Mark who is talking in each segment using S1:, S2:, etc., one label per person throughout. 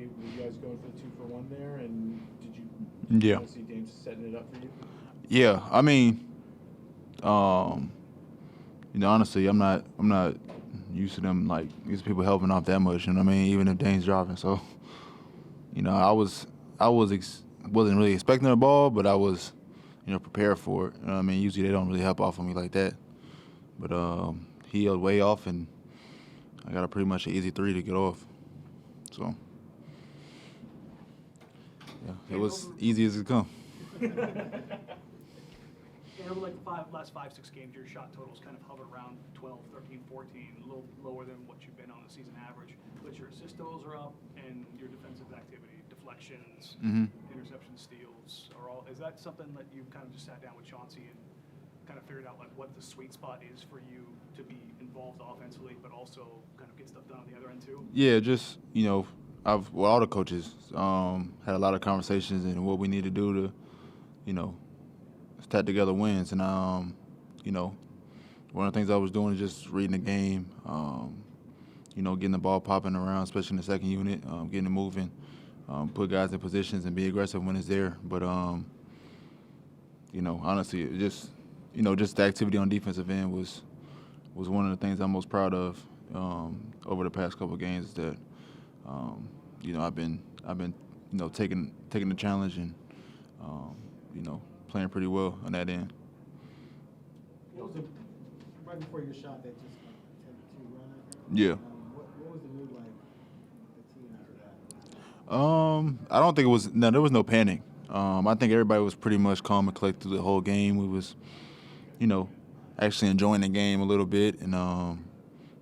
S1: were you guys going for the 2-for-1 there? And did you
S2: Yeah.
S1: kind of see James setting it up for you?
S2: Yeah. I mean, um, honestly, I'm not used to them like these people helping off that much. You know what I mean? Even if Dane's dropping, so wasn't really expecting the ball, but I was, prepared for it. You know what I mean? Usually they don't really help off of me like that, but he held way off, and I got a pretty much an easy three to get off. So yeah, it was easy as it come.
S3: And over like the last 5, 6 games, your shot totals kind of hovered around 12, 13, 14, a little lower than what you've been on the season average. But your assist totals are up, and your defensive activity, deflections, interception steals, are all. Is that something that you kind of just sat down with Chauncey and kind of figured out like what the sweet spot is for you to be involved offensively, but also kind of get stuff done on the other end too?
S2: Yeah, just all the coaches had a lot of conversations and what we need to do to, you know, stack together wins. And one of the things I was doing is just reading the game, getting the ball popping around, especially in the second unit, getting it moving, put guys in positions and be aggressive when it's there. But honestly, just the activity on defensive end was one of the things I'm most proud of over the past couple of games. Is that I've been taking the challenge and playing pretty well on that end.
S4: What was the, right before your shot, that just like attempted to run at him?
S2: Yeah.
S4: What was the mood like with the team after that?
S2: I don't think there was no panic. I think everybody was pretty much calm and collected through the whole game. We was, actually enjoying the game a little bit and,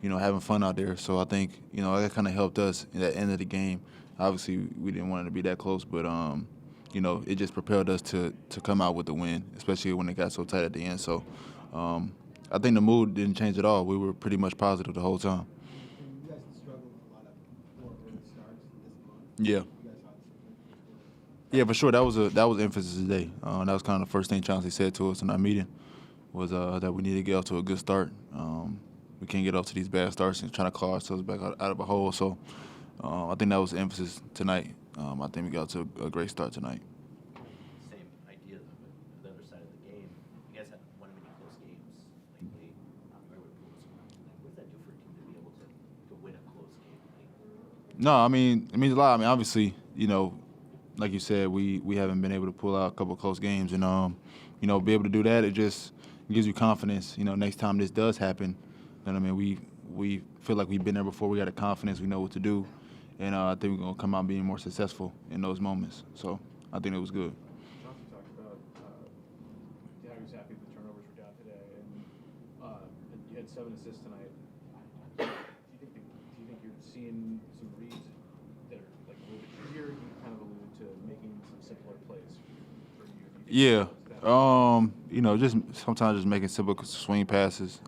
S2: having fun out there. So I think, that kind of helped us at the end of the game. Obviously, we didn't want it to be that close, but, it just propelled us to come out with the win, especially when it got so tight at the end. So I think the mood didn't change at all. We were pretty much positive the whole time.
S4: And you guys struggled with a lot of poor early starts this month.
S2: Yeah.
S4: You guys obviously.
S2: Yeah, for sure. That was emphasis today. That was kind of the first thing Chauncey said to us in our meeting was that we need to get off to a good start. We can't get off to these bad starts and trying to claw ourselves back out of a hole. So I think that was the emphasis tonight. I think we got to a great start tonight.
S5: Same idea with the other side of the game. You guys haven't won many close games lately. What does that do for a team to be able to win a close game?
S2: No, I mean, it means a lot. I mean, obviously, like you said, we haven't been able to pull out a couple of close games, and be able to do that, it just gives you confidence. Next time this does happen, then I mean, we feel like we've been there before. We got the confidence. We know what to do, and I think we're gonna come out being more successful in those moments. So I think it was good.
S1: Chauncey talked about how he was happy the turnovers were down today, and you had 7 assists tonight. Do you think you're seeing some reads that are like a little bit easier? You kind of alluded to making some simpler plays for you. Do you think
S2: Just sometimes just making simple swing passes.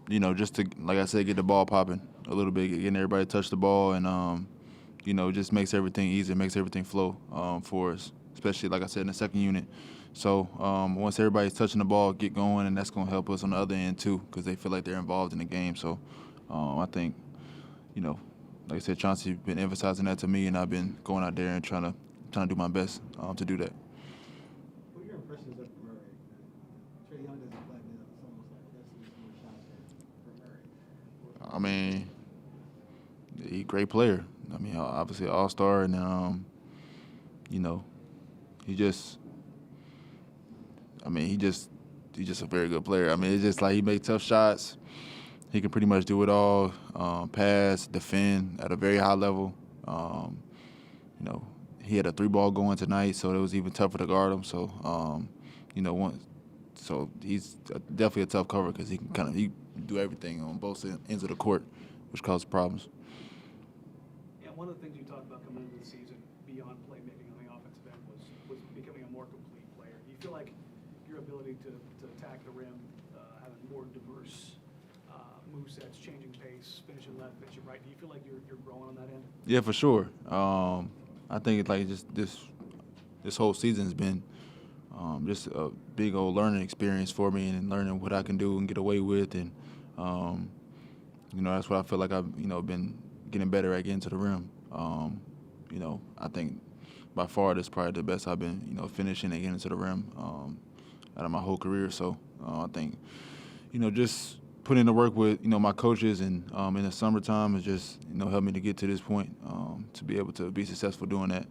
S2: Just to, like I said, get the ball popping a little bit, getting everybody to touch the ball, and just makes everything easier, makes everything flow for us, especially like I said in the second unit. So once everybody's touching the ball, get going, and that's going to help us on the other end too, because they feel like they're involved in the game. So I think, like I said, Chauncey been emphasizing that to me, and I've been going out there and trying to do my best to do that.
S4: What are your impressions of Murray? Trey Young doesn't play, man. It's almost like that's some more shots for Murray.
S2: I mean, he's a great player. I mean, obviously an all-star, and he's just a very good player. I mean, it's just like he makes tough shots. He can pretty much do it all, pass, defend at a very high level. He had a 3-ball going tonight, so it was even tougher to guard him. So, so he's definitely a tough cover because he can do everything on both ends of the court, which causes problems.
S3: Yeah, one of the things you talked about coming into the season beyond playmaking on the offensive end was becoming a more complete player. Do you feel like your ability to attack the rim, having more diverse movesets, changing pace, finishing left, finishing right, do you feel like you're growing on that end?
S2: Yeah, for sure. I think like just this whole season's been just a big old learning experience for me, and learning what I can do and get away with, and that's what I feel like I've been getting better at getting to the rim. You know, I think by far that's probably the best I've been, you know, finishing and getting to the rim out of my whole career. So I think, you know, just putting in the work with, you know, my coaches and in the summertime has just, you know, helped me to get to this point, to be able to be successful doing that.